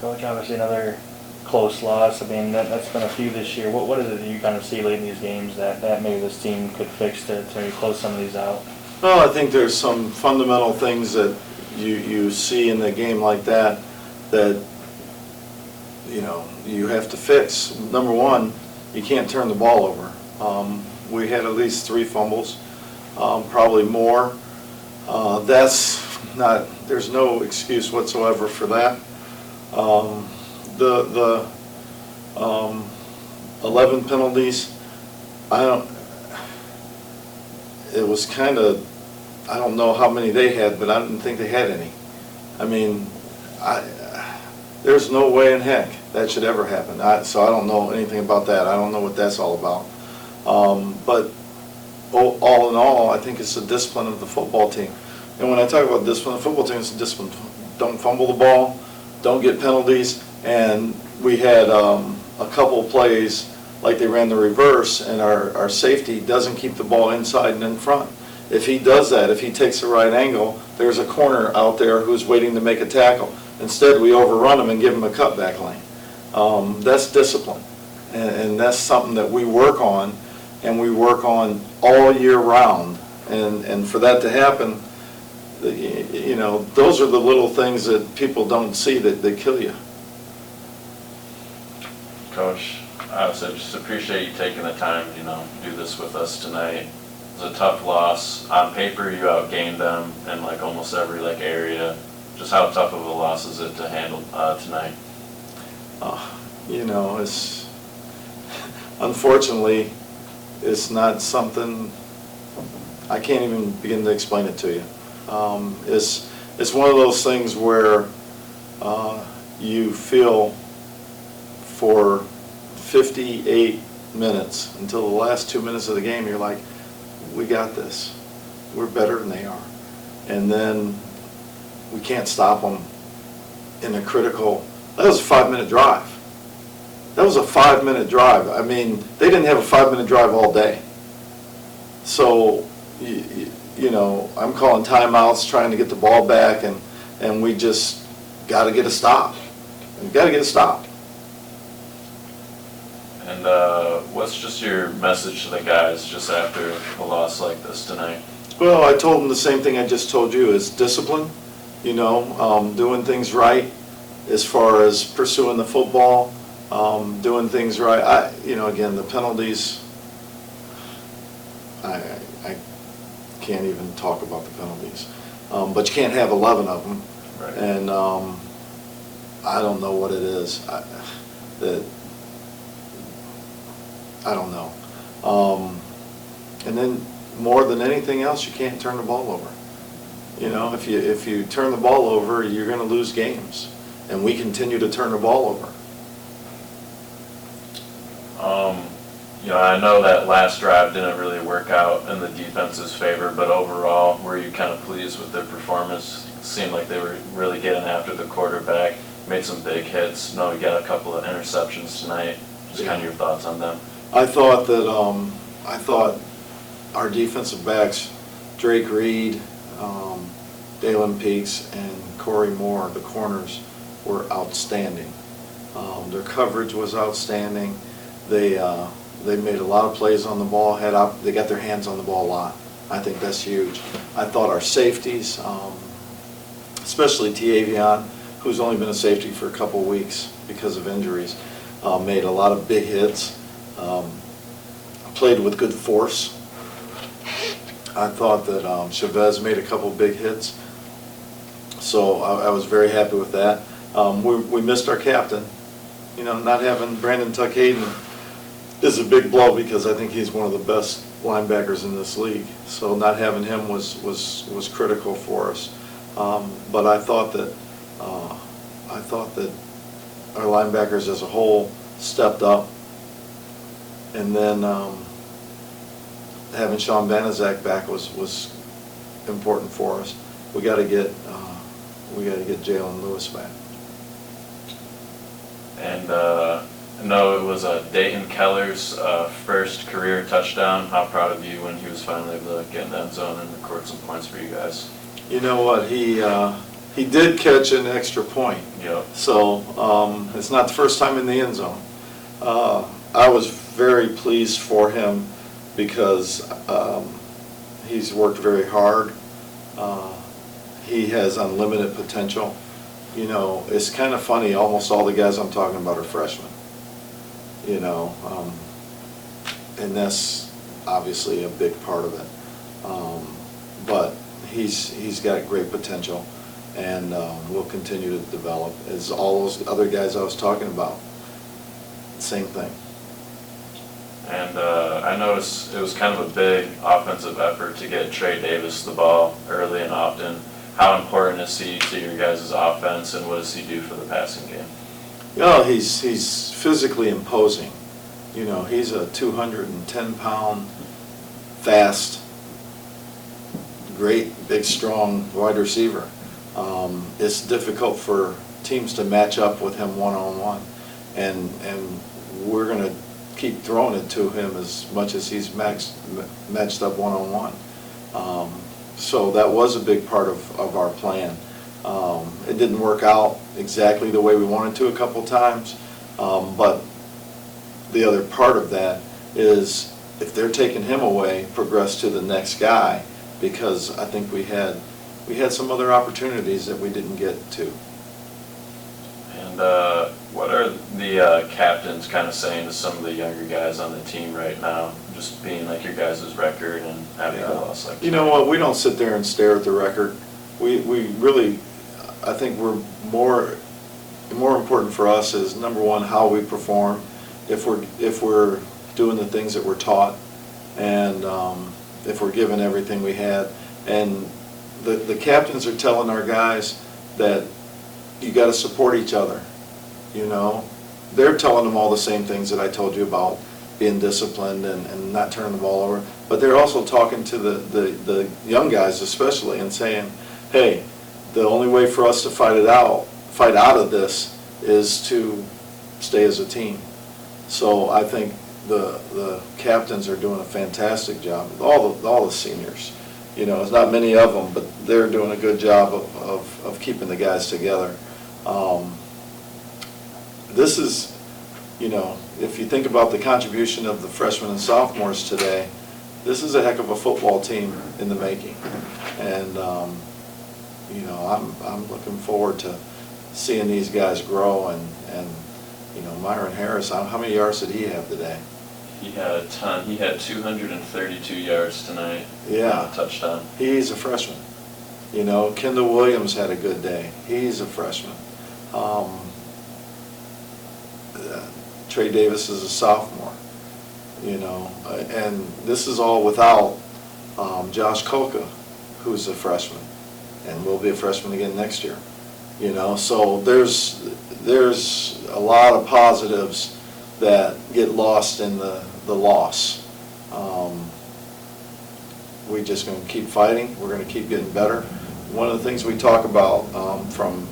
Coach, obviously another close loss. I mean, that's been a few this year. What is it that you kind of see late in these games that maybe this team could fix to maybe close some of these out? Well, I think there's some fundamental things that you see in a game like that you have to fix. Number one, you can't turn the ball over. We had at least 3 fumbles, probably more. There's no excuse whatsoever for that. The 11 penalties, it was kind of, I don't know how many they had, but I didn't think they had any. I mean, there's no way in heck that should ever happen. So I don't know anything about that. I don't know what that's all about. But all in all, I think it's the discipline of the football team. And when I talk about discipline of the football team, it's discipline. Don't fumble the ball, don't get penalties. And we had a couple of plays like they ran the reverse, and our safety doesn't keep the ball inside and in front. If he does that, if he takes the right angle, there's a corner out there who's waiting to make a tackle. Instead, we overrun him and give him a cutback lane. That's discipline, and that's something that we work on, and we work on all year round. And for that to happen, those are the little things that people don't see that kill you. Coach, I just appreciate you taking the time, do this with us tonight. It was a tough loss. On paper, you outgained them in like almost every area. Just how tough of a loss is it to handle tonight? It's unfortunately, it's not something I can't even begin to explain it to you. It's one of those things where you feel for 58 minutes until the last 2 minutes of the game, you're like, we got this. We're better than they are. And then we can't stop them in a critical, that was a 5-minute drive. That was a 5-minute drive. I mean, they didn't have a 5-minute drive all day. So, I'm calling timeouts, trying to get the ball back, and we just got to get a stop. We've got to get a stop. And what's just your message to the guys just after a loss like this tonight? Well, I told them the same thing I just told you, is discipline, doing things right as far as pursuing the football, doing things right. Again, the penalties, I can't even talk about the penalties. But you can't have 11 of them. Right. And I don't know what it is. I don't know. And then more than anything else, you can't turn the ball over. If you turn the ball over, you're going to lose games. And we continue to turn the ball over. I know that last drive didn't really work out in the defense's favor, but overall, were you kind of pleased with their performance? It seemed like they were really getting after the quarterback, made some big hits. We got a couple of interceptions tonight. Just kind of your thoughts on them. I thought our defensive backs, Drake Reed, Dalen Peaks, and Corey Moore, the corners, were outstanding. Their coverage was outstanding. They made a lot of plays on the ball. They got their hands on the ball a lot. I think that's huge. I thought our safeties, especially Tavion, who's only been a safety for a couple of weeks because of injuries, made a lot of big hits. Played with good force. I thought that Chavez made a couple of big hits. So I was very happy with that. We missed our captain. Not having Brandon Tuck-Hayden is a big blow because I think he's one of the best linebackers in this league. So not having him was critical for us. But I thought that our linebackers as a whole stepped up. And then having Sean Banaszak back was important for us. We got to get Jalen Lewis back. And I know it was Dayton Keller's first career touchdown. How proud of you when he was finally able to get in the end zone and record some points for you guys? You know what? he did catch an extra point. Yep. So it's not the first time in the end zone. I was very pleased for him because he's worked very hard. He has unlimited potential. You know, it's kind of funny, almost all the guys I'm talking about are freshmen. You know, and that's obviously a big part of it. But he's got great potential, and will continue to develop as all those other guys I was talking about. Same thing. And I noticed it was kind of a big offensive effort to get Trey Davis the ball early and often. How important is he to your guys' offense, and what does he do for the passing game? You know, he's physically imposing. You know, he's a 210-pound, fast, great, big, strong wide receiver. It's difficult for teams to match up with him one-on-one, and we're going to keep throwing it to him as much as he's matched up one-on-one. So that was a big part of our plan. It didn't work out exactly the way we wanted to a couple times, but the other part of that is if they're taking him away, progress to the next guy, because I think we had some other opportunities that we didn't get to. And what are the captains kind of saying to some of the younger guys on the team right now, just being like your guys' record and having a loss like that? You know what, we don't sit there and stare at the record. We really, I think we're more important for us is, number one, how we perform, if we're doing the things that we're taught, and if we're giving everything we had. And the captains are telling our guys that you got to support each other. You know, they're telling them all the same things that I told you about being disciplined and not turning the ball over. But they're also talking to the young guys especially and saying, hey, the only way for us to fight out of this is to stay as a team. So I think the captains are doing a fantastic job. All the seniors, you know, there's not many of them, but they're doing a good job of keeping the guys together. This is, you know, if you think about the contribution of the freshmen and sophomores today, this is a heck of a football team in the making. And, you know, I'm looking forward to seeing these guys grow. And you know, Myron Harris, how many yards did he have today? He had a ton. He had 232 yards tonight. Yeah. Touchdown. He's a freshman. You know, Kendall Williams had a good day. He's a freshman. Trey Davis is a sophomore. You know, and this is all without Josh Kolka, who's a freshman, and will be a freshman again next year. You know, so there's a lot of positives that get lost in the loss. We're just going to keep fighting. We're going to keep getting better. One of the things we talk about from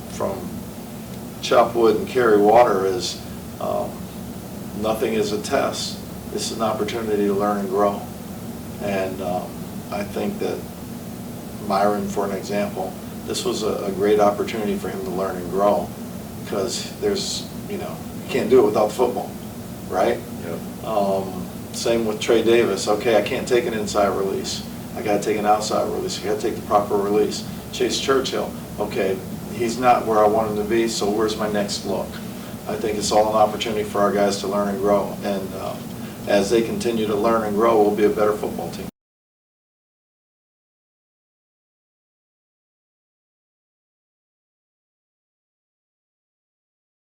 chop wood and carry water is nothing is a test. This is an opportunity to learn and grow. And I think that Myron, for an example, this was a great opportunity for him to learn and grow, because there's, you know, you can't do it without football, right? Yep. Same with Trey Davis. Okay, I can't take an inside release. I got to take an outside release. I got to take the proper release. Chase Churchill. Okay, he's not where I want him to be, so where's my next look? I think it's all an opportunity for our guys to learn and grow. And as they continue to learn and grow, we'll be a better football team.